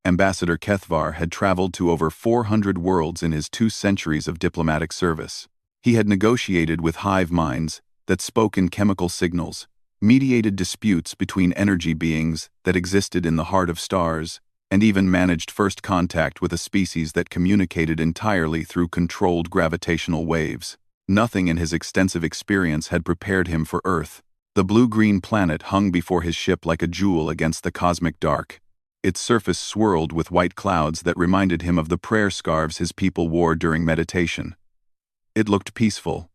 Ambassador Kethvar had traveled to over 400 worlds in his 2 centuries of diplomatic service. He had negotiated with hive minds that spoke in chemical signals, mediated disputes between energy beings that existed in the heart of stars, and even managed first contact with a species that communicated entirely through controlled gravitational waves. Nothing in his extensive experience had prepared him for Earth. The blue-green planet hung before his ship like a jewel against the cosmic dark. Its surface swirled with white clouds that reminded him of the prayer scarves his people wore during meditation. It looked peaceful,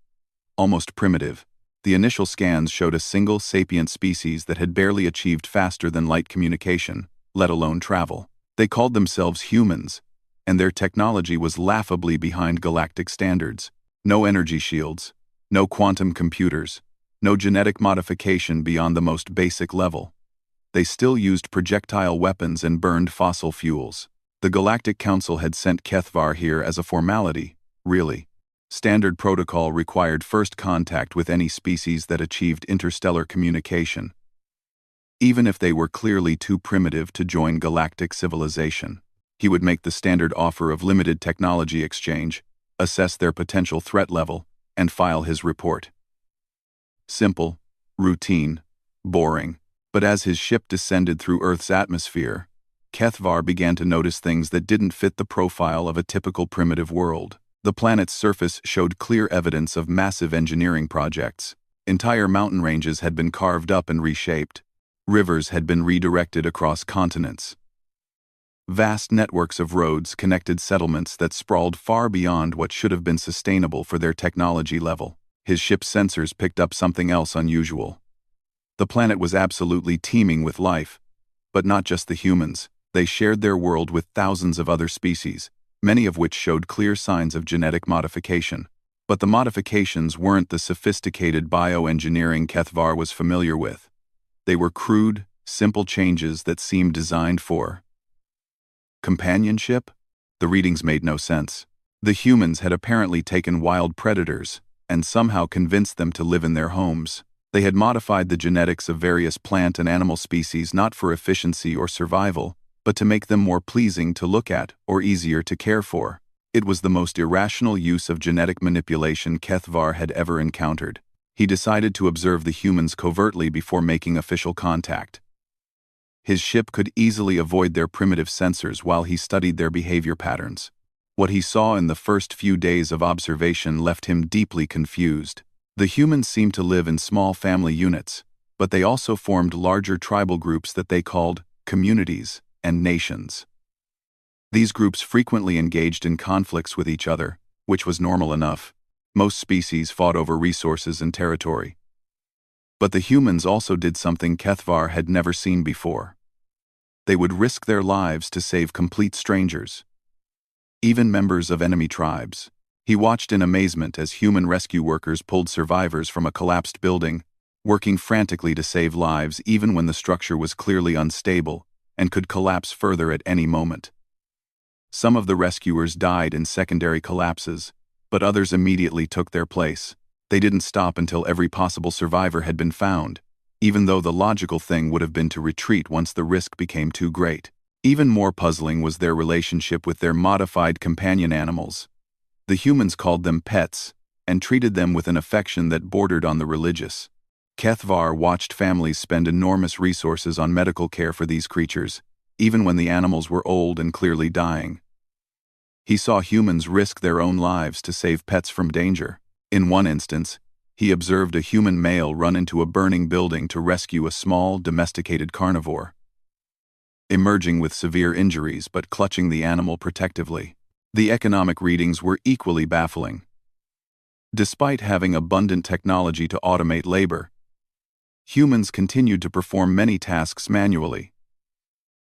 almost primitive. The initial scans showed a single sapient species that had barely achieved faster than light communication, let alone travel. They called themselves humans, and their technology was laughably behind galactic standards. No energy shields, no quantum computers, no genetic modification beyond the most basic level. They still used projectile weapons and burned fossil fuels. The Galactic Council had sent Kethvar here as a formality, really. Standard protocol required first contact with any species that achieved interstellar communication, even if they were clearly too primitive to join galactic civilization. He would make the standard offer of limited technology exchange, assess their potential threat level, and file his report. Simple, routine, boring. But as his ship descended through Earth's atmosphere, Kethvar began to notice things that didn't fit the profile of a typical primitive world. The planet's surface showed clear evidence of massive engineering projects. Entire mountain ranges had been carved up and reshaped. Rivers had been redirected across continents. Vast networks of roads connected settlements that sprawled far beyond what should have been sustainable for their technology level. His ship's sensors picked up something else unusual. The planet was absolutely teeming with life, but not just the humans. They shared their world with thousands of other species, many of which showed clear signs of genetic modification. But the modifications weren't the sophisticated bioengineering Kethvar was familiar with. They were crude, simple changes that seemed designed for companionship? The readings made no sense. The humans had apparently taken wild predators and somehow convinced them to live in their homes. They had modified the genetics of various plant and animal species not for efficiency or survival, but to make them more pleasing to look at or easier to care for. It was the most irrational use of genetic manipulation Kethvar had ever encountered. He decided to observe the humans covertly before making official contact. His ship could easily avoid their primitive sensors while he studied their behavior patterns. What he saw in the first few days of observation left him deeply confused. The humans seemed to live in small family units, but they also formed larger tribal groups that they called communities and nations. These groups frequently engaged in conflicts with each other, which was normal enough. Most species fought over resources and territory. But the humans also did something Kethvar had never seen before. They would risk their lives to save complete strangers, even members of enemy tribes. He watched in amazement as human rescue workers pulled survivors from a collapsed building, working frantically to save lives even when the structure was clearly unstable and could collapse further at any moment. Some of the rescuers died in secondary collapses, but others immediately took their place. They didn't stop until every possible survivor had been found, even though the logical thing would have been to retreat once the risk became too great. Even more puzzling was their relationship with their modified companion animals. The humans called them pets and treated them with an affection that bordered on the religious. Kethvar watched families spend enormous resources on medical care for these creatures, even when the animals were old and clearly dying. He saw humans risk their own lives to save pets from danger. In one instance, he observed a human male run into a burning building to rescue a small, domesticated carnivore, emerging with severe injuries but clutching the animal protectively. The economic readings were equally baffling. Despite having abundant technology to automate labor, humans continued to perform many tasks manually.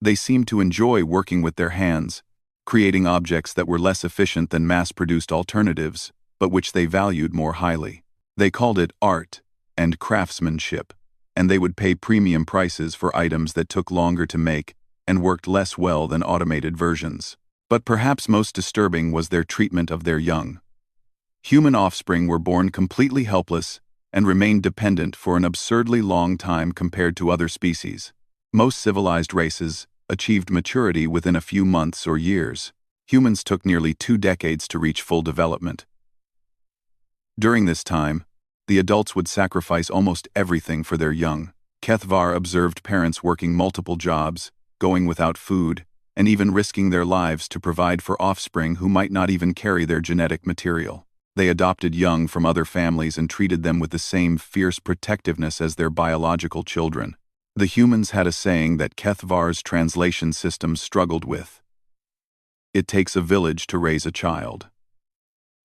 They seemed to enjoy working with their hands, creating objects that were less efficient than mass-produced alternatives, but which they valued more highly. They called it art and craftsmanship, and they would pay premium prices for items that took longer to make and worked less well than automated versions. But perhaps most disturbing was their treatment of their young. Human offspring were born completely helpless and remained dependent for an absurdly long time compared to other species. Most civilized races achieved maturity within a few months or years. Humans took nearly 2 decades to reach full development. During this time, the adults would sacrifice almost everything for their young. HFY observed parents working multiple jobs, going without food, and even risking their lives to provide for offspring who might not even carry their genetic material. They adopted young from other families and treated them with the same fierce protectiveness as their biological children. The humans had a saying that HFY's translation system struggled with. It takes a village to raise a child.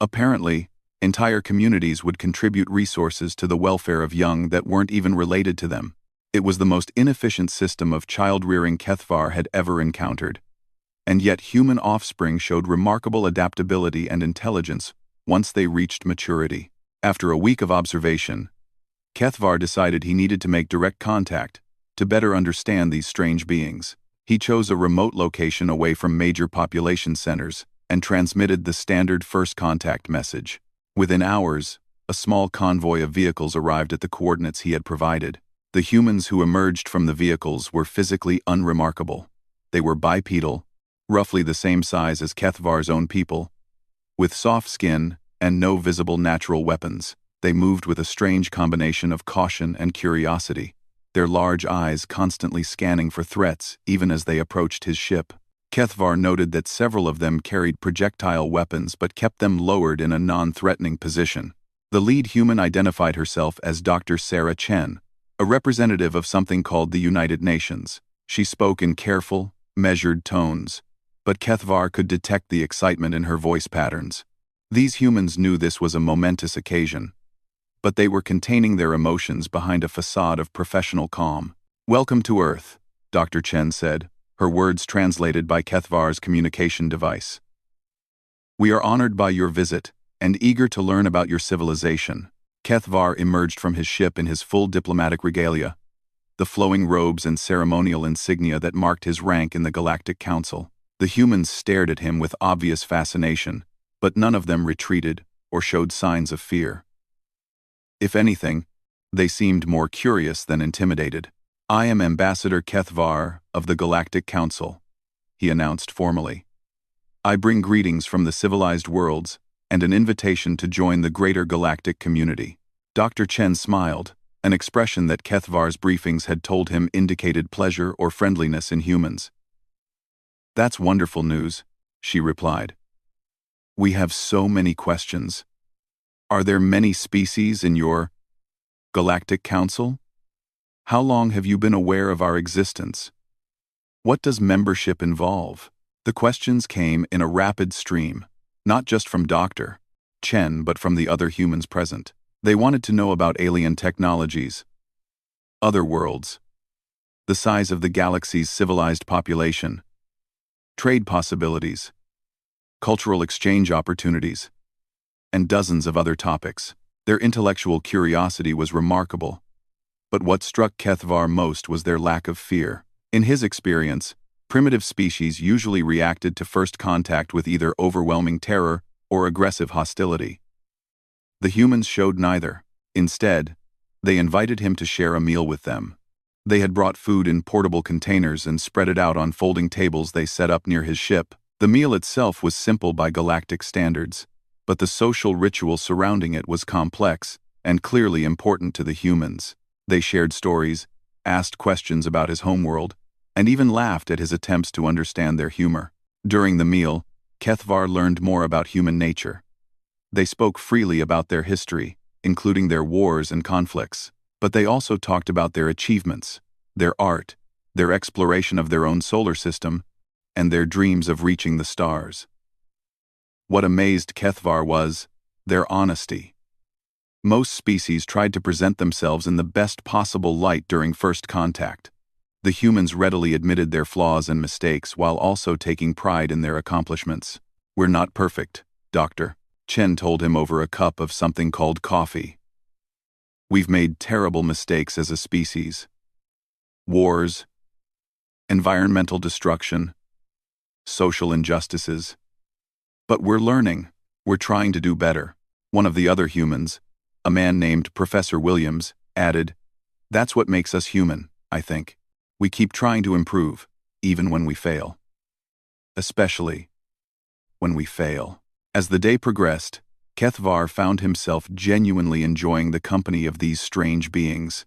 Apparently, entire communities would contribute resources to the welfare of young that weren't even related to them. It was the most inefficient system of child-rearing HFY had ever encountered. And yet human offspring showed remarkable adaptability and intelligence once they reached maturity. After a week of observation, HFY decided he needed to make direct contact to better understand these strange beings. He chose a remote location away from major population centers and transmitted the standard first contact message. Within hours, a small convoy of vehicles arrived at the coordinates he had provided. The humans who emerged from the vehicles were physically unremarkable. They were bipedal, roughly the same size as HFY's own people, with soft skin and no visible natural weapons. They moved with a strange combination of caution and curiosity, their large eyes constantly scanning for threats even as they approached his ship. HFY noted that several of them carried projectile weapons but kept them lowered in a non-threatening position. The lead human identified herself as Dr. Sarah Chen, a representative of something called the United Nations. She spoke in careful, measured tones, but HFY could detect the excitement in her voice patterns. These humans knew this was a momentous occasion, but they were containing their emotions behind a facade of professional calm. "Welcome to Earth," Dr. Chen said, her words translated by HFY's communication device. "We are honored by your visit and eager to learn about your civilization." HFY emerged from his ship in his full diplomatic regalia, the flowing robes and ceremonial insignia that marked his rank in the Galactic Council. The humans stared at him with obvious fascination, but none of them retreated or showed signs of fear. If anything, they seemed more curious than intimidated. "I am Ambassador HFY of the Galactic Council," he announced formally. "I bring greetings from the civilized worlds and an invitation to join the greater galactic community." Dr. Chen smiled, an expression that HFY's briefings had told him indicated pleasure or friendliness in humans. "That's wonderful news," she replied. "We have so many questions. Are there many species in your Galactic Council? How long have you been aware of our existence? What does membership involve?" The questions came in a rapid stream, not just from Dr. Chen but from the other humans present. They wanted to know about alien technologies, other worlds, the size of the galaxy's civilized population, trade possibilities, cultural exchange opportunities, and dozens of other topics. Their intellectual curiosity was remarkable, but what struck HFY most was their lack of fear. In his experience, primitive species usually reacted to first contact with either overwhelming terror or aggressive hostility. The humans showed neither. Instead, they invited him to share a meal with them. They had brought food in portable containers and spread it out on folding tables they set up near his ship. The meal itself was simple by galactic standards, but the social ritual surrounding it was complex and clearly important to the humans. They shared stories, asked questions about his homeworld, and even laughed at his attempts to understand their humor. During the meal, HFY learned more about human nature. They spoke freely about their history, including their wars and conflicts, but they also talked about their achievements, their art, their exploration of their own solar system, and their dreams of reaching the stars. What amazed HFY was their honesty. Most species tried to present themselves in the best possible light during first contact. The humans readily admitted their flaws and mistakes while also taking pride in their accomplishments. "We're not perfect," Dr. Chen told him over a cup of something called coffee. "We've made terrible mistakes as a species. Wars, environmental destruction, social injustices. But we're learning. We're trying to do better." One of the other humans, a man named Professor Williams, added, "That's what makes us human, I think. We keep trying to improve, even when we fail. Especially when we fail. As the day progressed, Kethvar found himself genuinely enjoying the company of these strange beings.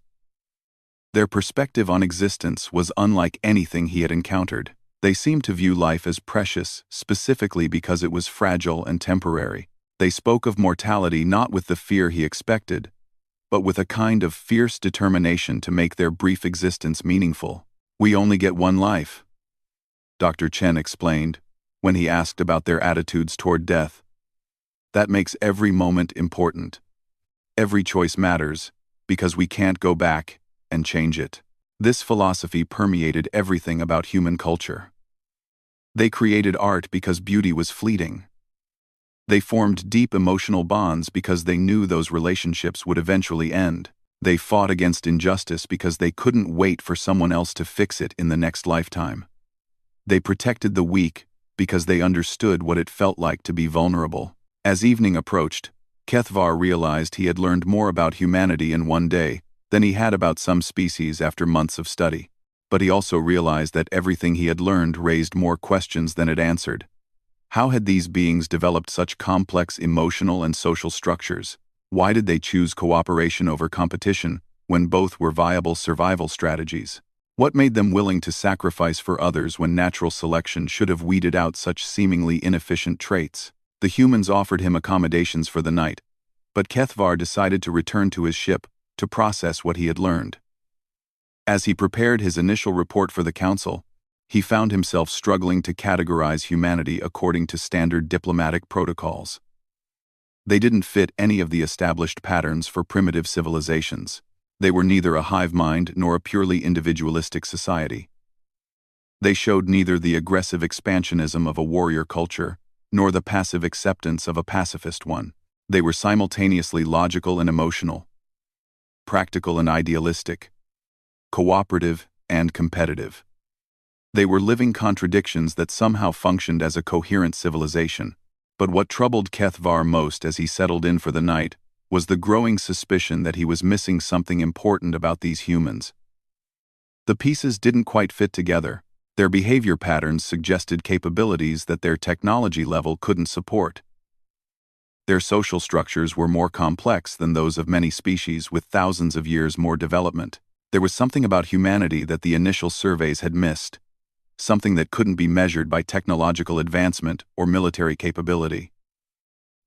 Their perspective on existence was unlike anything he had encountered. They seemed to view life as precious, specifically because it was fragile and temporary. They spoke of mortality not with the fear he expected, but with a kind of fierce determination to make their brief existence meaningful. "We only get one life," Dr. Chen explained, when he asked about their attitudes toward death. "That makes every moment important. Every choice matters, because we can't go back and change it." This philosophy permeated everything about human culture. They created art because beauty was fleeting. They formed deep emotional bonds because they knew those relationships would eventually end. They fought against injustice because they couldn't wait for someone else to fix it in the next lifetime. They protected the weak because they understood what it felt like to be vulnerable. As evening approached, Kethvar realized he had learned more about humanity in one day than he had about some species after months of study. But he also realized that everything he had learned raised more questions than it answered. How had these beings developed such complex emotional and social structures? Why did they choose cooperation over competition when both were viable survival strategies? What made them willing to sacrifice for others when natural selection should have weeded out such seemingly inefficient traits? The humans offered him accommodations for the night, but Kethvar decided to return to his ship to process what he had learned. As he prepared his initial report for the council, he found himself struggling to categorize humanity according to standard diplomatic protocols. They didn't fit any of the established patterns for primitive civilizations. They were neither a hive mind nor a purely individualistic society. They showed neither the aggressive expansionism of a warrior culture nor the passive acceptance of a pacifist one. They were simultaneously logical and emotional, practical and idealistic, cooperative and competitive. They were living contradictions that somehow functioned as a coherent civilization. But what troubled Kethvar most as he settled in for the night was the growing suspicion that he was missing something important about these humans. The pieces didn't quite fit together. Their behavior patterns suggested capabilities that their technology level couldn't support. Their social structures were more complex than those of many species with thousands of years more development. There was something about humanity that the initial surveys had missed, something that couldn't be measured by technological advancement or military capability.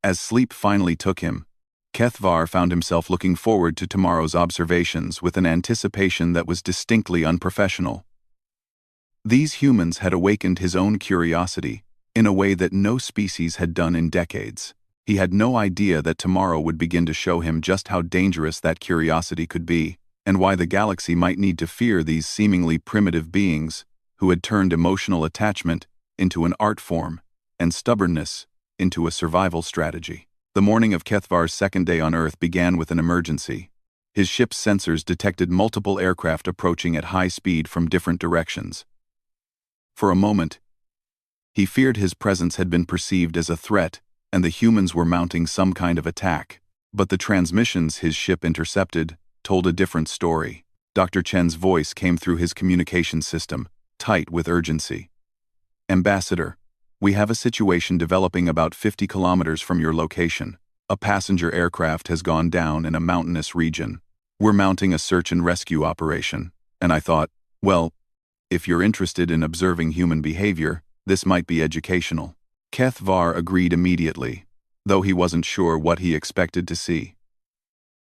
As sleep finally took him, Kethvar found himself looking forward to tomorrow's observations with an anticipation that was distinctly unprofessional. These humans had awakened his own curiosity in a way that no species had done in decades. He had no idea that tomorrow would begin to show him just how dangerous that curiosity could be, and why the galaxy might need to fear these seemingly primitive beings who had turned emotional attachment into an art form and stubbornness into a survival strategy. The morning of Kethvar's second day on Earth began with an emergency. His ship's sensors detected multiple aircraft approaching at high speed from different directions. For a moment, he feared his presence had been perceived as a threat and the humans were mounting some kind of attack. But the transmissions his ship intercepted told a different story. Dr. Chen's voice came through his communication system, tight with urgency. "Ambassador, we have a situation developing about 50 kilometers from your location. A passenger aircraft has gone down in a mountainous region. We're mounting a search and rescue operation." And I thought, well, if you're interested in observing human behavior, this might be educational. Kethvar agreed immediately, though he wasn't sure what he expected to see.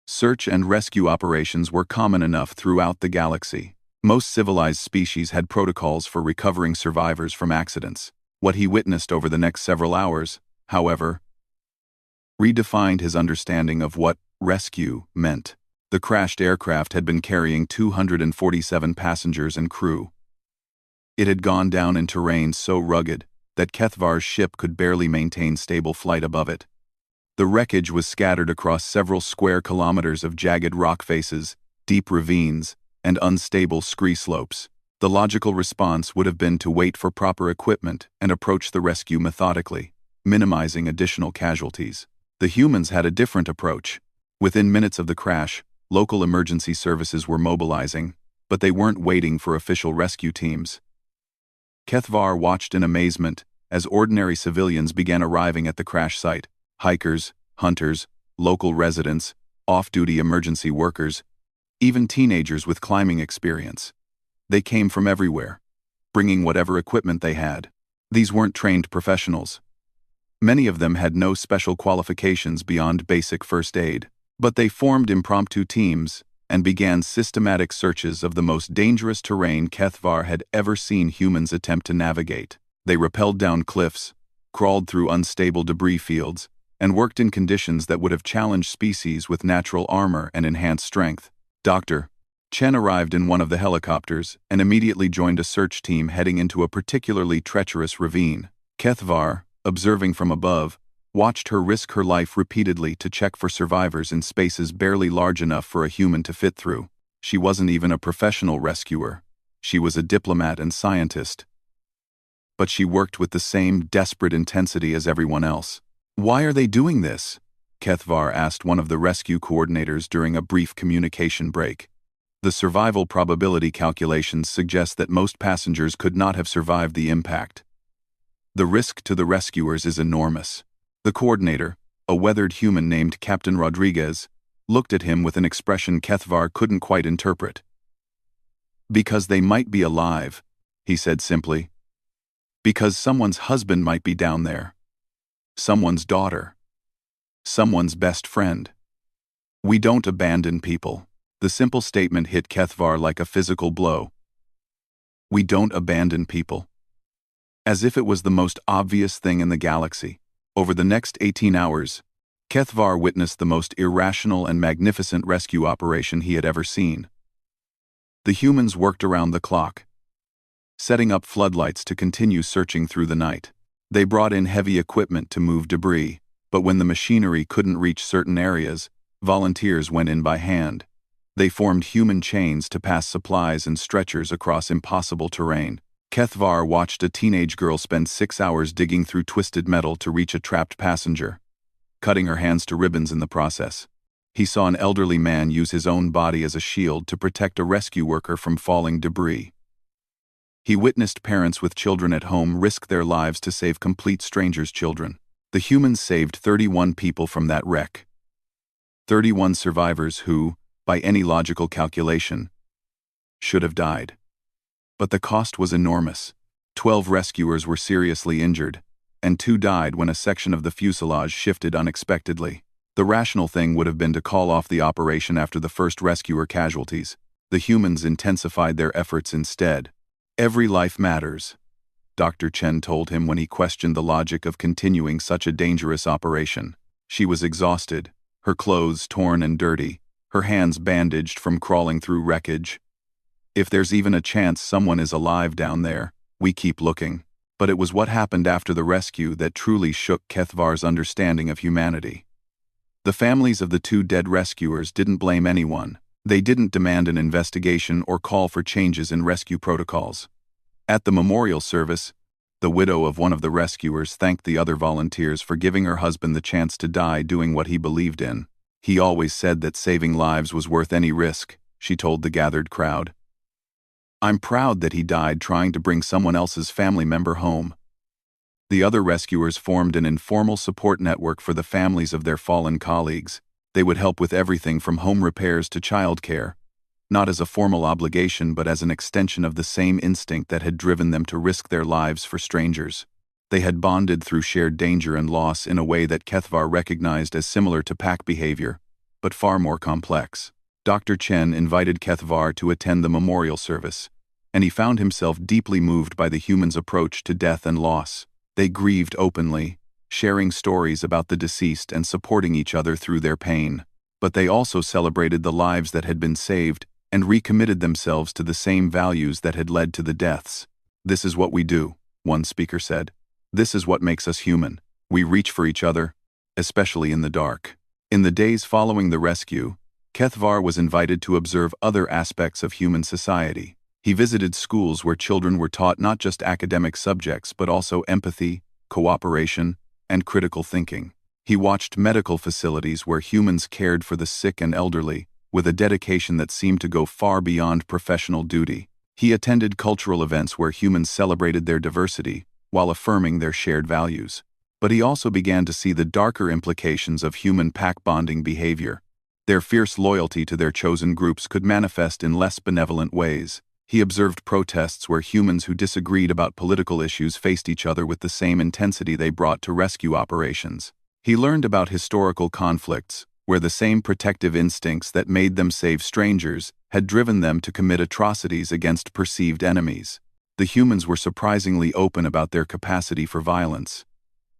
Search and rescue operations were common enough throughout the galaxy. Most civilized species had protocols for recovering survivors from accidents. What he witnessed over the next several hours, however, redefined his understanding of what rescue meant. The crashed aircraft had been carrying 247 passengers and crew. It had gone down in terrain so rugged that Kethvar's ship could barely maintain stable flight above it. The wreckage was scattered across several square kilometers of jagged rock faces, deep ravines, and unstable scree slopes. The logical response would have been to wait for proper equipment and approach the rescue methodically, minimizing additional casualties. The humans had a different approach. Within minutes of the crash, local emergency services were mobilizing, but they weren't waiting for official rescue teams. Kethvar watched in amazement as ordinary civilians began arriving at the crash site. Hikers, hunters, local residents, off-duty emergency workers, even teenagers with climbing experience. They came from everywhere, bringing whatever equipment they had. These weren't trained professionals. Many of them had no special qualifications beyond basic first aid, but they formed impromptu teams and began systematic searches of the most dangerous terrain Kethvar had ever seen humans attempt to navigate. They rappelled down cliffs, crawled through unstable debris fields, and worked in conditions that would have challenged species with natural armor and enhanced strength. Dr. Chen arrived in one of the helicopters and immediately joined a search team heading into a particularly treacherous ravine. Kethvar, observing from above, watched her risk her life repeatedly to check for survivors in spaces barely large enough for a human to fit through. She wasn't even a professional rescuer. She was a diplomat and scientist. But she worked with the same desperate intensity as everyone else. "Why are they doing this?" Kethvar asked one of the rescue coordinators during a brief communication break. "The survival probability calculations suggest that most passengers could not have survived the impact. The risk to the rescuers is enormous." The coordinator, a weathered human named Captain Rodriguez, looked at him with an expression Kethvar couldn't quite interpret. "Because they might be alive," he said simply. "Because someone's husband might be down there. Someone's daughter. Someone's best friend. We don't abandon people." The simple statement hit Kethvar like a physical blow. We don't abandon people. As if it was the most obvious thing in the galaxy. Over the next 18 hours, Kethvar witnessed the most irrational and magnificent rescue operation he had ever seen. The humans worked around the clock, setting up floodlights to continue searching through the night. They brought in heavy equipment to move debris, but when the machinery couldn't reach certain areas, volunteers went in by hand. They formed human chains to pass supplies and stretchers across impossible terrain. Kethvar watched a teenage girl spend 6 hours digging through twisted metal to reach a trapped passenger, cutting her hands to ribbons in the process. He saw an elderly man use his own body as a shield to protect a rescue worker from falling debris. He witnessed parents with children at home risk their lives to save complete strangers' children. The humans saved 31 people from that wreck. 31 survivors who, by any logical calculation, should have died. But the cost was enormous. 12 rescuers were seriously injured, and 2 died when a section of the fuselage shifted unexpectedly. The rational thing would have been to call off the operation after the first rescuer casualties. The humans intensified their efforts instead. "Every life matters," Dr. Chen told him when he questioned the logic of continuing such a dangerous operation. She was exhausted, her clothes torn and dirty, her hands bandaged from crawling through wreckage. "If there's even a chance someone is alive down there, we keep looking." But it was what happened after the rescue that truly shook Kethvar's understanding of humanity. The families of the 2 dead rescuers didn't blame anyone. They didn't demand an investigation or call for changes in rescue protocols. At the memorial service, the widow of one of the rescuers thanked the other volunteers for giving her husband the chance to die doing what he believed in. "He always said that saving lives was worth any risk," she told the gathered crowd. "I'm proud that he died trying to bring someone else's family member home." The other rescuers formed an informal support network for the families of their fallen colleagues. They would help with everything from home repairs to childcare, not as a formal obligation but as an extension of the same instinct that had driven them to risk their lives for strangers. They had bonded through shared danger and loss in a way that Kethvar recognized as similar to pack behavior, but far more complex. Dr. Chen invited Kethvar to attend the memorial service, and he found himself deeply moved by the humans' approach to death and loss. They grieved openly, sharing stories about the deceased and supporting each other through their pain. But they also celebrated the lives that had been saved and recommitted themselves to the same values that had led to the deaths. "This is what we do," one speaker said. "This is what makes us human. We reach for each other, especially in the dark." In the days following the rescue, Kethvar was invited to observe other aspects of human society. He visited schools where children were taught not just academic subjects but also empathy, cooperation, and critical thinking. He watched medical facilities where humans cared for the sick and elderly, with a dedication that seemed to go far beyond professional duty. He attended cultural events where humans celebrated their diversity while affirming their shared values. But he also began to see the darker implications of human pack-bonding behavior. Their fierce loyalty to their chosen groups could manifest in less benevolent ways. He observed protests where humans who disagreed about political issues faced each other with the same intensity they brought to rescue operations. He learned about historical conflicts, where the same protective instincts that made them save strangers had driven them to commit atrocities against perceived enemies. The humans were surprisingly open about their capacity for violence.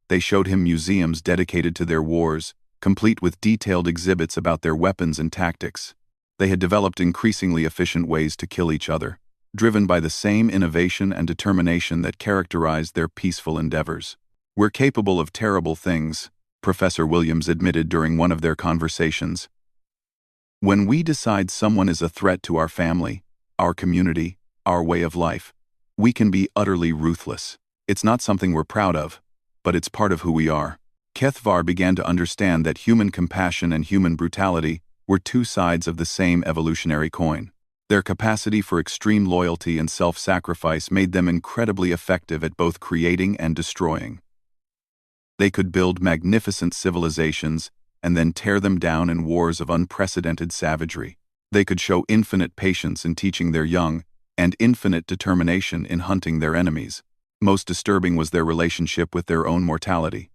They showed him museums dedicated to their wars, complete with detailed exhibits about their weapons and tactics. They had developed increasingly efficient ways to kill each other, driven by the same innovation and determination that characterized their peaceful endeavors. "We're capable of terrible things," Professor Williams admitted during one of their conversations. "When we decide someone is a threat to our family, our community, our way of life, we can be utterly ruthless. It's not something we're proud of, but it's part of who we are." Kethvar began to understand that human compassion and human brutality were two sides of the same evolutionary coin. Their capacity for extreme loyalty and self-sacrifice made them incredibly effective at both creating and destroying. They could build magnificent civilizations and then tear them down in wars of unprecedented savagery. They could show infinite patience in teaching their young and infinite determination in hunting their enemies. Most disturbing was their relationship with their own mortality.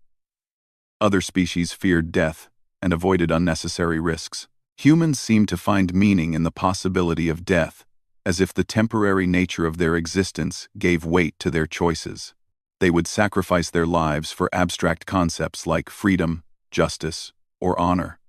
Other species feared death and avoided unnecessary risks. Humans seemed to find meaning in the possibility of death, as if the temporary nature of their existence gave weight to their choices. They would sacrifice their lives for abstract concepts like freedom, justice, or honor.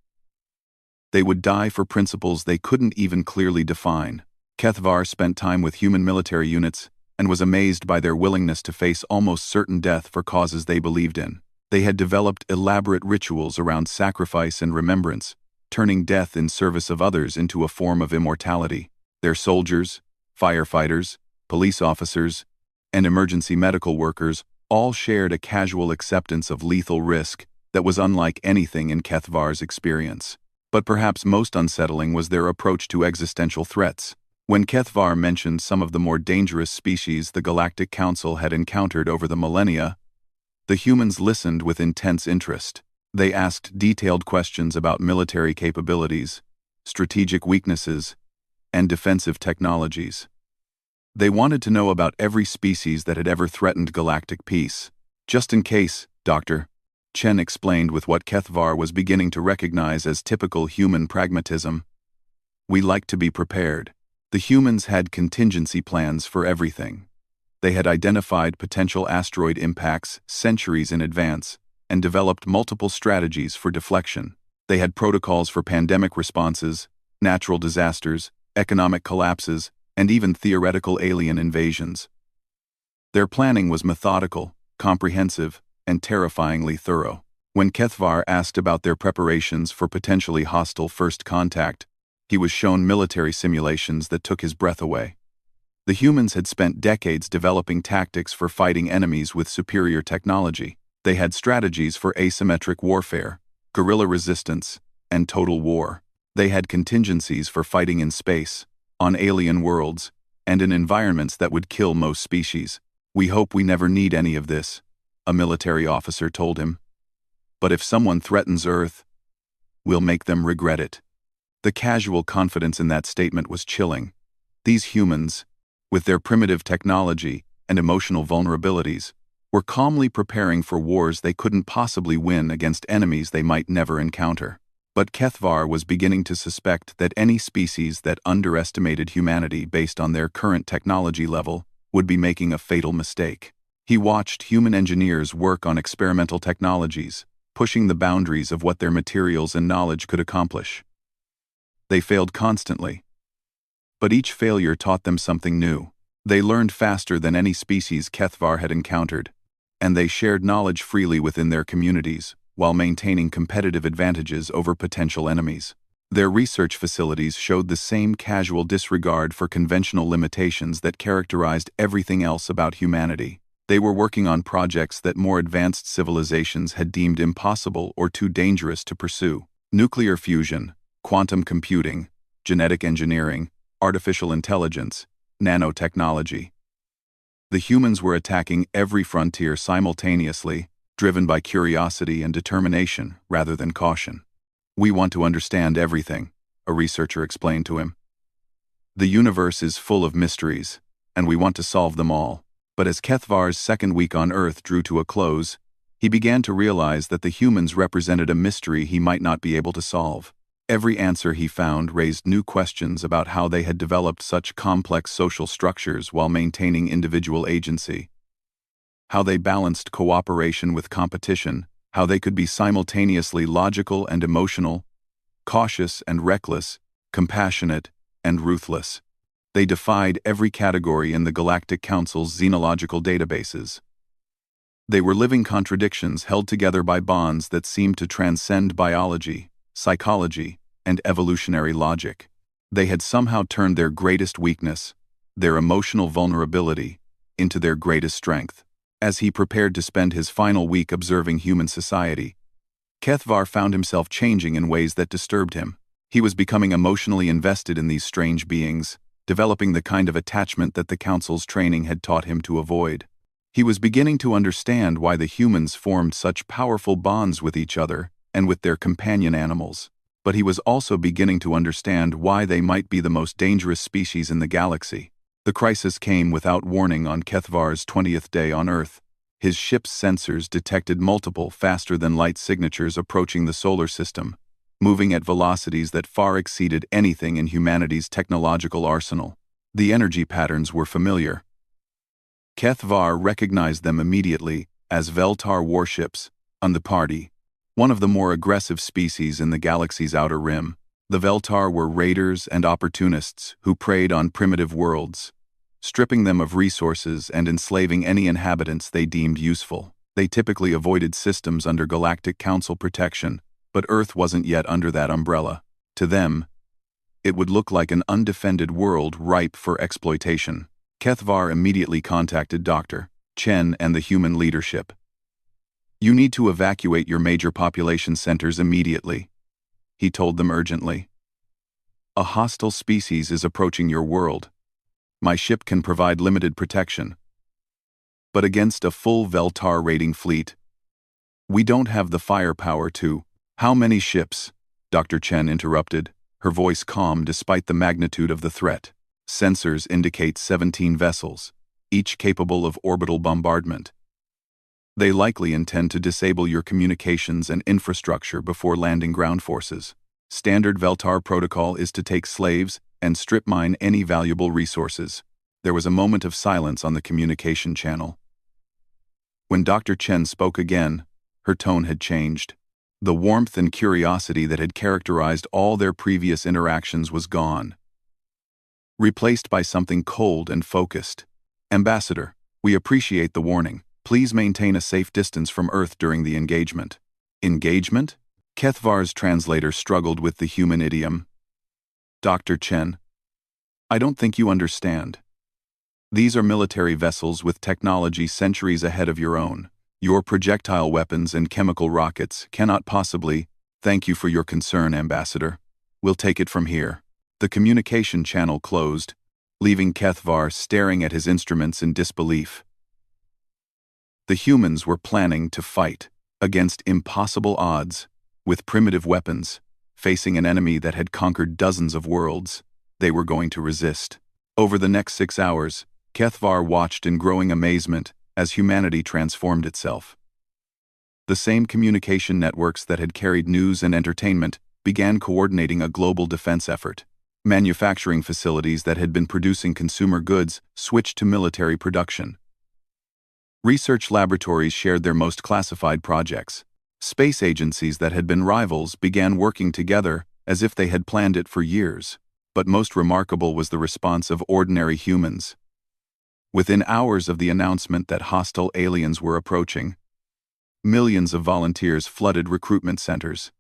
They would die for principles they couldn't even clearly define. Kethvar spent time with human military units and was amazed by their willingness to face almost certain death for causes they believed in. They had developed elaborate rituals around sacrifice and remembrance, turning death in service of others into a form of immortality. Their soldiers, firefighters, police officers, and emergency medical workers all shared a casual acceptance of lethal risk that was unlike anything in Kethvar's experience. But perhaps most unsettling was their approach to existential threats. When Kethvar mentioned some of the more dangerous species the Galactic Council had encountered over the millennia, the humans listened with intense interest. They asked detailed questions about military capabilities, strategic weaknesses, and defensive technologies. They wanted to know about every species that had ever threatened galactic peace. "Just in case, Doctor," Chen explained with what Kethvar was beginning to recognize as typical human pragmatism. "We like to be prepared." The humans had contingency plans for everything. They had identified potential asteroid impacts centuries in advance and developed multiple strategies for deflection. They had protocols for pandemic responses, natural disasters, economic collapses, and even theoretical alien invasions. Their planning was methodical, comprehensive, and terrifyingly thorough. When Kethvar asked about their preparations for potentially hostile first contact, he was shown military simulations that took his breath away. The humans had spent decades developing tactics for fighting enemies with superior technology. They had strategies for asymmetric warfare, guerrilla resistance, and total war. They had contingencies for fighting in space, on alien worlds, and in environments that would kill most species. "We hope we never need any of this," a military officer told him. "But if someone threatens Earth, we'll make them regret it." The casual confidence in that statement was chilling. These humans, with their primitive technology and emotional vulnerabilities, were calmly preparing for wars they couldn't possibly win against enemies they might never encounter. But Kethvar was beginning to suspect that any species that underestimated humanity based on their current technology level would be making a fatal mistake. He watched human engineers work on experimental technologies, pushing the boundaries of what their materials and knowledge could accomplish. They failed constantly, but each failure taught them something new. They learned faster than any species Kethvar had encountered, and they shared knowledge freely within their communities, while maintaining competitive advantages over potential enemies. Their research facilities showed the same casual disregard for conventional limitations that characterized everything else about humanity. They were working on projects that more advanced civilizations had deemed impossible or too dangerous to pursue. Nuclear fusion, quantum computing, genetic engineering, artificial intelligence, nanotechnology. The humans were attacking every frontier simultaneously, driven by curiosity and determination rather than caution. "We want to understand everything," a researcher explained to him. "The universe is full of mysteries, and we want to solve them all." But as Kethvar's second week on Earth drew to a close, he began to realize that the humans represented a mystery he might not be able to solve. Every answer he found raised new questions about how they had developed such complex social structures while maintaining individual agency. How they balanced cooperation with competition, how they could be simultaneously logical and emotional, cautious and reckless, compassionate and ruthless. They defied every category in the Galactic Council's xenological databases. They were living contradictions held together by bonds that seemed to transcend biology, psychology, and evolutionary logic. They had somehow turned their greatest weakness, their emotional vulnerability, into their greatest strength. As he prepared to spend his final week observing human society, Kethvar found himself changing in ways that disturbed him. He was becoming emotionally invested in these strange beings, developing the kind of attachment that the Council's training had taught him to avoid. He was beginning to understand why the humans formed such powerful bonds with each other and with their companion animals. But he was also beginning to understand why they might be the most dangerous species in the galaxy. The crisis came without warning on Kethvar's 20th day on Earth. His ship's sensors detected multiple faster-than-light signatures approaching the solar system, moving at velocities that far exceeded anything in humanity's technological arsenal. The energy patterns were familiar. Kethvar recognized them immediately as Veltar warships, on the party, one of the more aggressive species in the galaxy's outer rim. The Veltar were raiders and opportunists who preyed on primitive worlds, stripping them of resources and enslaving any inhabitants they deemed useful. They typically avoided systems under Galactic Council protection, but Earth wasn't yet under that umbrella. To them, it would look like an undefended world ripe for exploitation. Kethvar immediately contacted Dr. Chen and the human leadership. "You need to evacuate your major population centers immediately," he told them urgently. "A hostile species is approaching your world. My ship can provide limited protection, but against a full Veltar raiding fleet, we don't have the firepower to—" "How many ships?" Dr. Chen interrupted, her voice calm despite the magnitude of the threat. "Sensors indicate 17 vessels, each capable of orbital bombardment. They likely intend to disable your communications and infrastructure before landing ground forces. Standard Veltar protocol is to take slaves and strip mine any valuable resources." There was a moment of silence on the communication channel. When Dr. Chen spoke again, her tone had changed. The warmth and curiosity that had characterized all their previous interactions was gone, replaced by something cold and focused. "Ambassador, we appreciate the warning. Please maintain a safe distance from Earth during the engagement." "Engagement?" Kethvar's translator struggled with the human idiom. "Dr. Chen, I don't think you understand. These are military vessels with technology centuries ahead of your own. Your projectile weapons and chemical rockets cannot possibly—" "Thank you for your concern, Ambassador. We'll take it from here." The communication channel closed, leaving Kethvar staring at his instruments in disbelief. The humans were planning to fight, against impossible odds, with primitive weapons, facing an enemy that had conquered dozens of worlds. They were going to resist. Over the next 6 hours, Kethvar watched in growing amazement as humanity transformed itself. The same communication networks that had carried news and entertainment began coordinating a global defense effort. Manufacturing facilities that had been producing consumer goods switched to military production. Research laboratories shared their most classified projects. Space agencies that had been rivals began working together as if they had planned it for years. But most remarkable was the response of ordinary humans. Within hours of the announcement that hostile aliens were approaching, millions of volunteers flooded recruitment centers.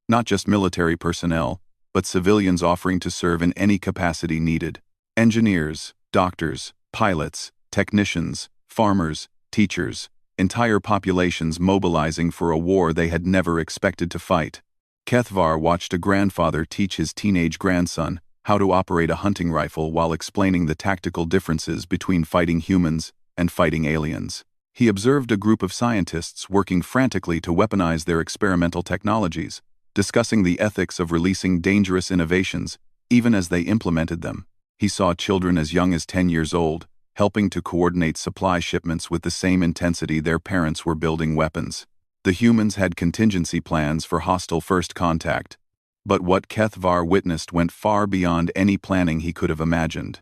Not just military personnel, but civilians offering to serve in any capacity needed. Engineers, doctors, pilots, technicians, farmers, teachers, entire populations mobilizing for a war they had never expected to fight. Kethvar watched a grandfather teach his teenage grandson how to operate a hunting rifle while explaining the tactical differences between fighting humans and fighting aliens. He observed a group of scientists working frantically to weaponize their experimental technologies, discussing the ethics of releasing dangerous innovations even as they implemented them. He saw children as young as 10 years old, helping to coordinate supply shipments with the same intensity their parents were building weapons. The humans had contingency plans for hostile first contact, but what HFY witnessed went far beyond any planning he could have imagined.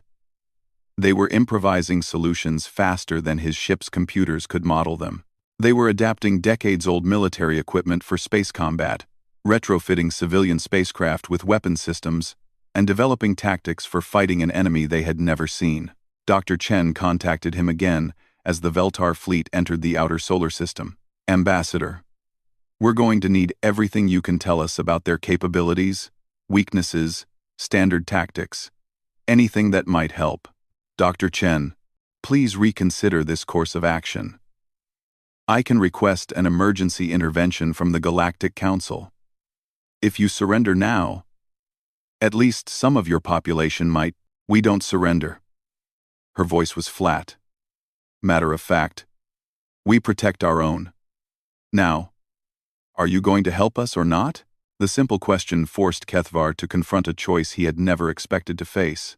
They were improvising solutions faster than his ship's computers could model them. They were adapting decades-old military equipment for space combat, retrofitting civilian spacecraft with weapon systems, and developing tactics for fighting an enemy they had never seen. Dr. Chen contacted him again as the Veltar fleet entered the outer solar system. "Ambassador, we're going to need everything you can tell us about their capabilities, weaknesses, standard tactics, anything that might help. Dr. Chen, please reconsider this course of action. I can request an emergency intervention from the Galactic Council. If you surrender now, at least some of your population might." "We don't surrender." Her voice was flat. "Matter of fact, we protect our own. Now, are you going to help us or not?" The simple question forced HFY to confront a choice he had never expected to face.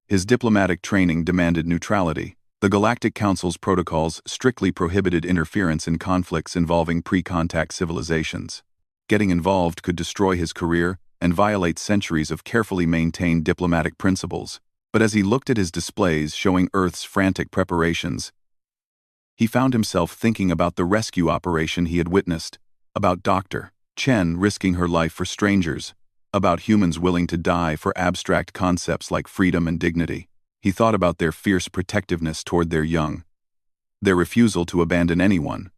His diplomatic training demanded neutrality. The Galactic Council's protocols strictly prohibited interference in conflicts involving pre-contact civilizations. Getting involved could destroy his career and violate centuries of carefully maintained diplomatic principles. But as he looked at his displays showing Earth's frantic preparations, he found himself thinking about the rescue operation he had witnessed, about Dr. Chen risking her life for strangers, about humans willing to die for abstract concepts like freedom and dignity. He thought about their fierce protectiveness toward their young, their refusal to abandon anyone,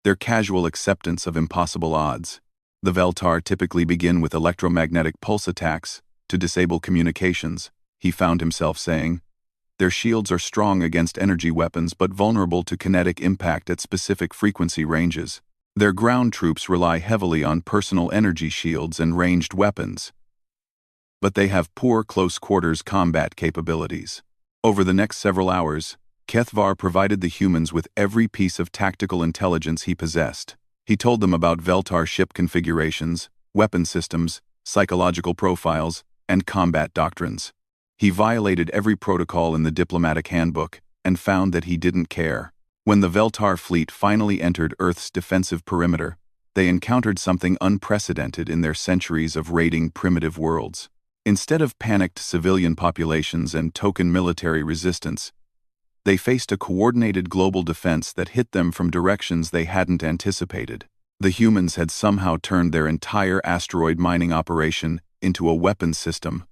their casual acceptance of impossible odds. The Veltar typically begin with electromagnetic pulse attacks to disable communications, he found himself saying. Their shields are strong against energy weapons but vulnerable to kinetic impact at specific frequency ranges. Their ground troops rely heavily on personal energy shields and ranged weapons, but they have poor close-quarters combat capabilities. Over the next several hours, HFY provided the humans with every piece of tactical intelligence he possessed. He told them about Veltar ship configurations, weapon systems, psychological profiles, and combat doctrines. He violated every protocol in the diplomatic handbook and found that he didn't care. When the Veltar fleet finally entered Earth's defensive perimeter, they encountered something unprecedented in their centuries of raiding primitive worlds. Instead of panicked civilian populations and token military resistance, they faced a coordinated global defense that hit them from directions they hadn't anticipated. The humans had somehow turned their entire asteroid mining operation into a weapons system,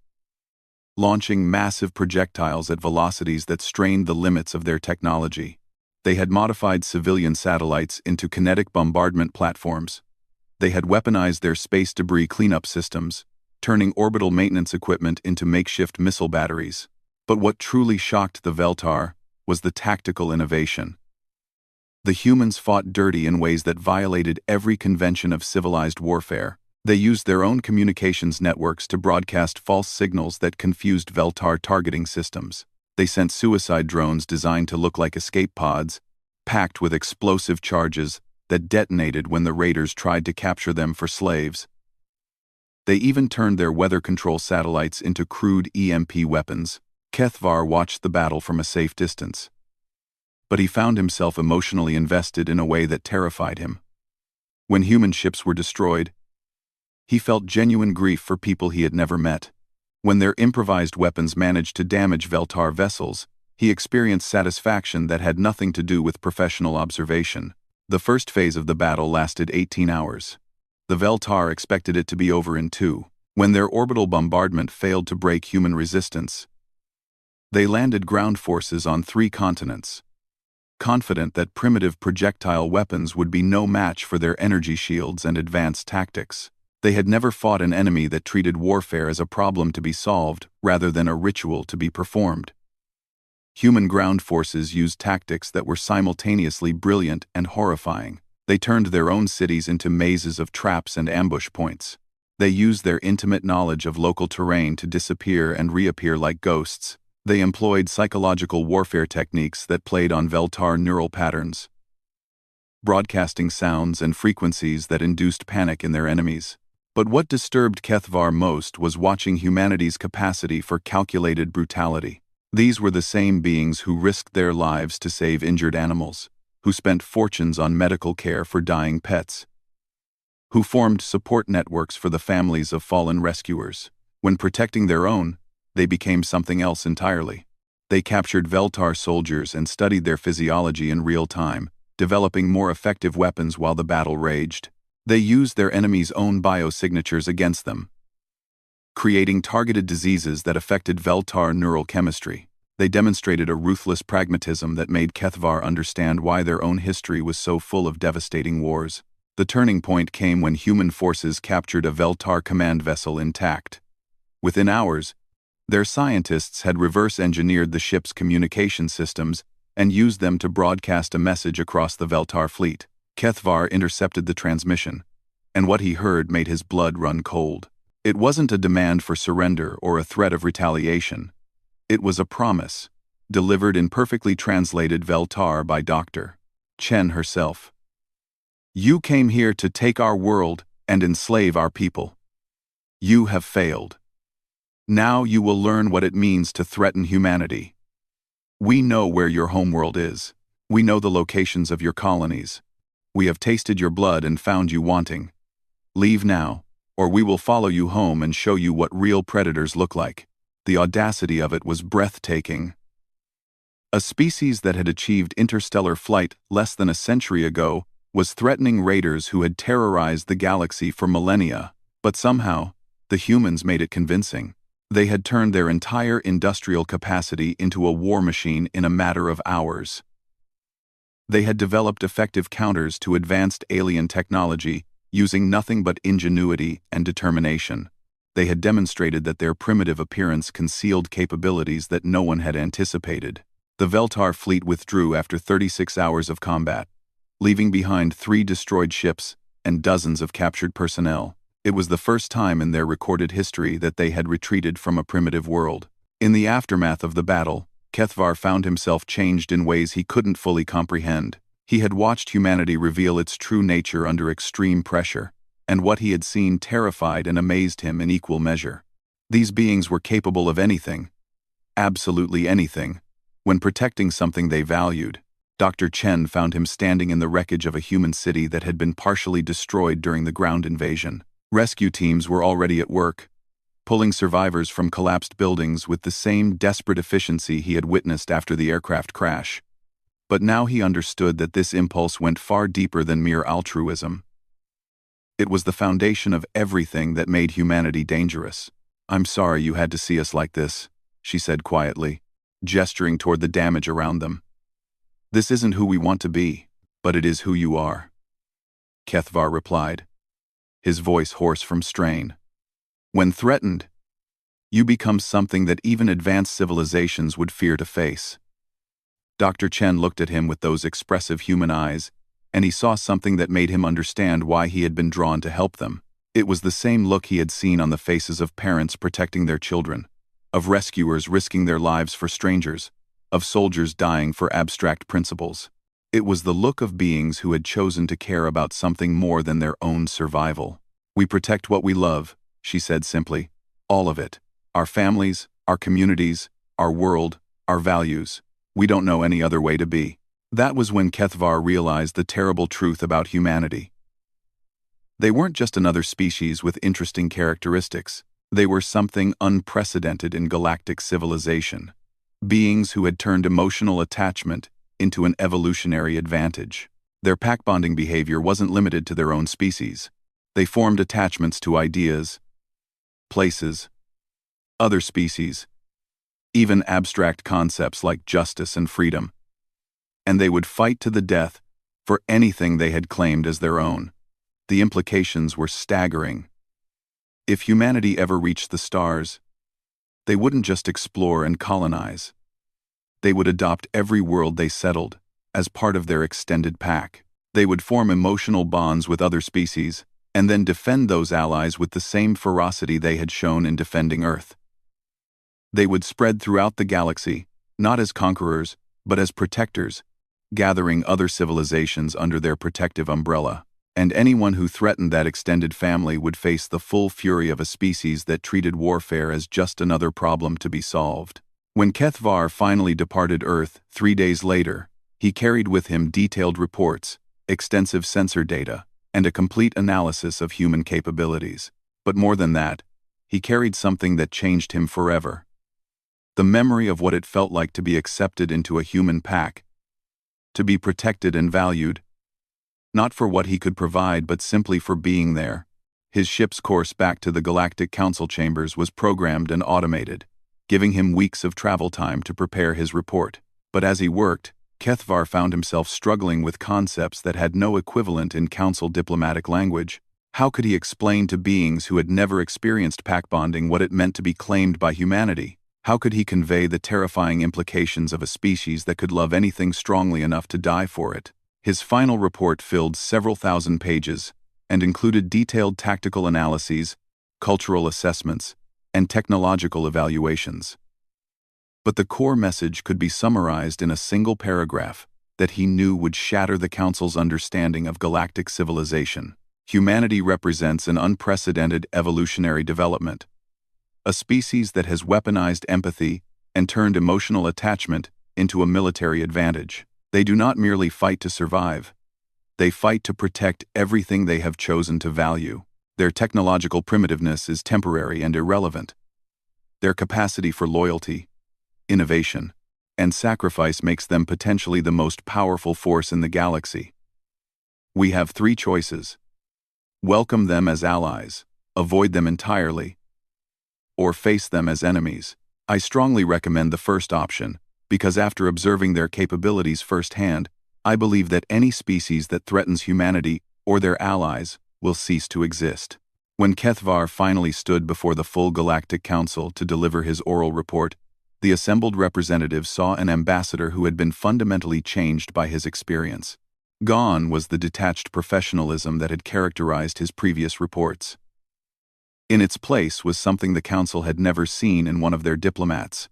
launching massive projectiles at velocities that strained the limits of their technology. They had modified civilian satellites into kinetic bombardment platforms. They had weaponized their space debris cleanup systems, turning orbital maintenance equipment into makeshift missile batteries. But what truly shocked the Veltar was the tactical innovation. The humans fought dirty in ways that violated every convention of civilized warfare. They used their own communications networks to broadcast false signals that confused Veltar targeting systems. They sent suicide drones designed to look like escape pods, packed with explosive charges that detonated when the raiders tried to capture them for slaves. They even turned their weather control satellites into crude EMP weapons. HFY watched the battle from a safe distance, but he found himself emotionally invested in a way that terrified him. When human ships were destroyed, he felt genuine grief for people he had never met. When their improvised weapons managed to damage Veltar vessels, he experienced satisfaction that had nothing to do with professional observation. The first phase of the battle lasted 18 hours. The Veltar expected it to be over in 2. When their orbital bombardment failed to break human resistance, they landed ground forces on 3 continents, confident that primitive projectile weapons would be no match for their energy shields and advanced tactics. They had never fought an enemy that treated warfare as a problem to be solved rather than a ritual to be performed. Human ground forces used tactics that were simultaneously brilliant and horrifying. They turned their own cities into mazes of traps and ambush points. They used their intimate knowledge of local terrain to disappear and reappear like ghosts. They employed psychological warfare techniques that played on Veltar neural patterns, broadcasting sounds and frequencies that induced panic in their enemies. But what disturbed Kethvar most was watching humanity's capacity for calculated brutality. These were the same beings who risked their lives to save injured animals, who spent fortunes on medical care for dying pets, who formed support networks for the families of fallen rescuers. When protecting their own, they became something else entirely. They captured Veltar soldiers and studied their physiology in real time, developing more effective weapons while the battle raged. They used their enemies' own biosignatures against them, creating targeted diseases that affected Veltar neural chemistry. They demonstrated a ruthless pragmatism that made Kethvar understand why their own history was so full of devastating wars. The turning point came when human forces captured a Veltar command vessel intact. Within hours, their scientists had reverse-engineered the ship's communication systems and used them to broadcast a message across the Veltar fleet. Kethvar intercepted the transmission, and what he heard made his blood run cold. It wasn't a demand for surrender or a threat of retaliation. It was a promise, delivered in perfectly translated Veltar by Dr. Chen herself. "You came here to take our world and enslave our people. You have failed. Now you will learn what it means to threaten humanity. We know where your homeworld is. We know the locations of your colonies. We have tasted your blood and found you wanting. Leave now, or we will follow you home and show you what real predators look like." The audacity of it was breathtaking. A species that had achieved interstellar flight less than a century ago was threatening raiders who had terrorized the galaxy for millennia, but somehow, the humans made it convincing. They had turned their entire industrial capacity into a war machine in a matter of hours. They had developed effective counters to advanced alien technology using nothing but ingenuity and determination. They had demonstrated that their primitive appearance concealed capabilities that no one had anticipated. The Veltar fleet withdrew after 36 hours of combat, leaving behind 3 destroyed ships and dozens of captured personnel. It was the first time in their recorded history that they had retreated from a primitive world. In the aftermath of the battle, Kethvar found himself changed in ways he couldn't fully comprehend. He had watched humanity reveal its true nature under extreme pressure, and what he had seen terrified and amazed him in equal measure. These beings were capable of anything, absolutely anything, when protecting something they valued. Dr. Chen found him standing in the wreckage of a human city that had been partially destroyed during the ground invasion. Rescue teams were already at work, pulling survivors from collapsed buildings with the same desperate efficiency he had witnessed after the aircraft crash. But now he understood that this impulse went far deeper than mere altruism. It was the foundation of everything that made humanity dangerous. "I'm sorry you had to see us like this," she said quietly, gesturing toward the damage around them. "This isn't who we want to be, but it is who you are," Kethvar replied, his voice hoarse from strain. "When threatened, you become something that even advanced civilizations would fear to face." Dr. Chen looked at him with those expressive human eyes, and he saw something that made him understand why he had been drawn to help them. It was the same look he had seen on the faces of parents protecting their children, of rescuers risking their lives for strangers, of soldiers dying for abstract principles. It was the look of beings who had chosen to care about something more than their own survival. "We protect what we love," she said simply. "All of it. Our families, our communities, our world, our values. We don't know any other way to be." That was when Kethvar realized the terrible truth about humanity. They weren't just another species with interesting characteristics. They were something unprecedented in galactic civilization. Beings who had turned emotional attachment into an evolutionary advantage. Their pack-bonding behavior wasn't limited to their own species. They formed attachments to ideas, places, other species, even abstract concepts like justice and freedom. And they would fight to the death for anything they had claimed as their own. The implications were staggering. If humanity ever reached the stars, they wouldn't just explore and colonize. They would adopt every world they settled as part of their extended pack. They would form emotional bonds with other species, and then defend those allies with the same ferocity they had shown in defending Earth. They would spread throughout the galaxy, not as conquerors, but as protectors, gathering other civilizations under their protective umbrella. And anyone who threatened that extended family would face the full fury of a species that treated warfare as just another problem to be solved. When Kethvar finally departed Earth 3 days later, he carried with him detailed reports, extensive sensor data, and a complete analysis of human capabilities. But more than that, he carried something that changed him forever. The memory of what it felt like to be accepted into a human pack, to be protected and valued, not for what he could provide but simply for being there. His ship's course back to the Galactic Council chambers was programmed and automated, giving him weeks of travel time to prepare his report. But as he worked, Kethvar found himself struggling with concepts that had no equivalent in Council diplomatic language. How could he explain to beings who had never experienced pack bonding what it meant to be claimed by humanity? How could he convey the terrifying implications of a species that could love anything strongly enough to die for it? His final report filled several thousand pages and included detailed tactical analyses, cultural assessments, and technological evaluations. But the core message could be summarized in a single paragraph that he knew would shatter the Council's understanding of galactic civilization. Humanity represents an unprecedented evolutionary development, a species that has weaponized empathy and turned emotional attachment into a military advantage. They do not merely fight to survive. They fight to protect everything they have chosen to value. Their technological primitiveness is temporary and irrelevant. Their capacity for loyalty, innovation, and sacrifice makes them potentially the most powerful force in the galaxy. We have 3 choices: welcome them as allies, avoid them entirely, or face them as enemies. I strongly recommend the first option, because after observing their capabilities firsthand, I believe that any species that threatens humanity or their allies will cease to exist. When Kethvar finally stood before the full Galactic Council to deliver his oral report, the assembled representatives saw an ambassador who had been fundamentally changed by his experience. Gone was the detached professionalism that had characterized his previous reports. In its place was something the Council had never seen in one of their diplomats: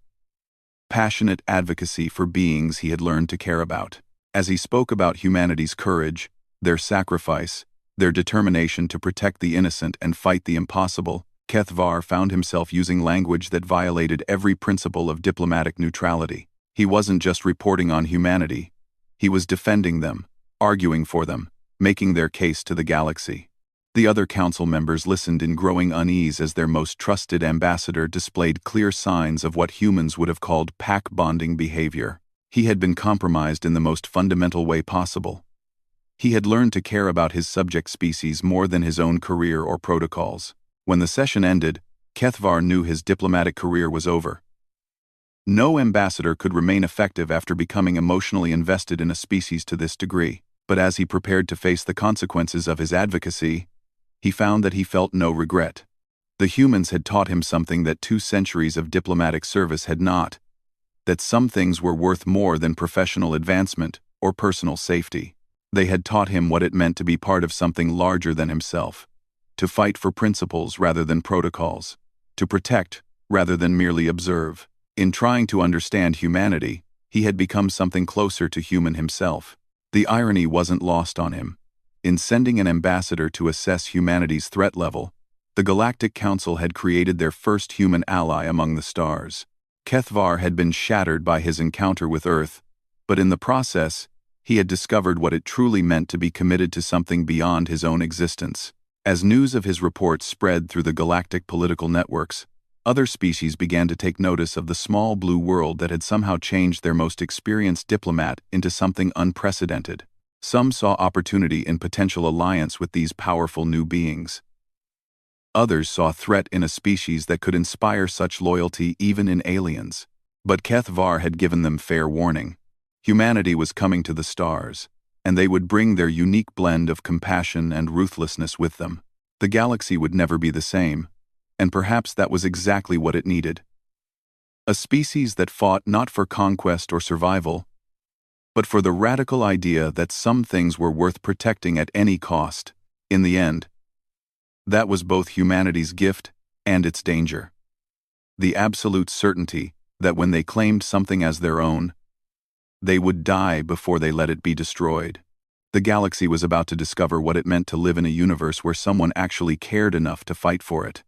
passionate advocacy for beings he had learned to care about. As he spoke about humanity's courage, their sacrifice, their determination to protect the innocent and fight the impossible, Kethvar found himself using language that violated every principle of diplomatic neutrality. He wasn't just reporting on humanity. He was defending them, arguing for them, making their case to the galaxy. The other council members listened in growing unease as their most trusted ambassador displayed clear signs of what humans would have called pack-bonding behavior. He had been compromised in the most fundamental way possible. He had learned to care about his subject species more than his own career or protocols. When the session ended, Kethvar knew his diplomatic career was over. No ambassador could remain effective after becoming emotionally invested in a species to this degree. But as he prepared to face the consequences of his advocacy, he found that he felt no regret. The humans had taught him something that 2 centuries of diplomatic service had not: that some things were worth more than professional advancement or personal safety. They had taught him what it meant to be part of something larger than himself, to fight for principles rather than protocols, to protect rather than merely observe. In trying to understand humanity, he had become something closer to human himself. The irony wasn't lost on him. In sending an ambassador to assess humanity's threat level, the Galactic Council had created their first human ally among the stars. Kethvar had been shattered by his encounter with Earth, but in the process, he had discovered what it truly meant to be committed to something beyond his own existence. As news of his report spread through the galactic political networks, other species began to take notice of the small blue world that had somehow changed their most experienced diplomat into something unprecedented. Some saw opportunity in potential alliance with these powerful new beings. Others saw threat in a species that could inspire such loyalty even in aliens. But Kethvar had given them fair warning. Humanity was coming to the stars, and they would bring their unique blend of compassion and ruthlessness with them. The galaxy would never be the same, and perhaps that was exactly what it needed. A species that fought not for conquest or survival, but for the radical idea that some things were worth protecting at any cost. In the end, That was both humanity's gift and its danger. The absolute certainty that when they claimed something as their own, they would die before they let it be destroyed. The galaxy was about to discover what it meant to live in a universe where someone actually cared enough to fight for it.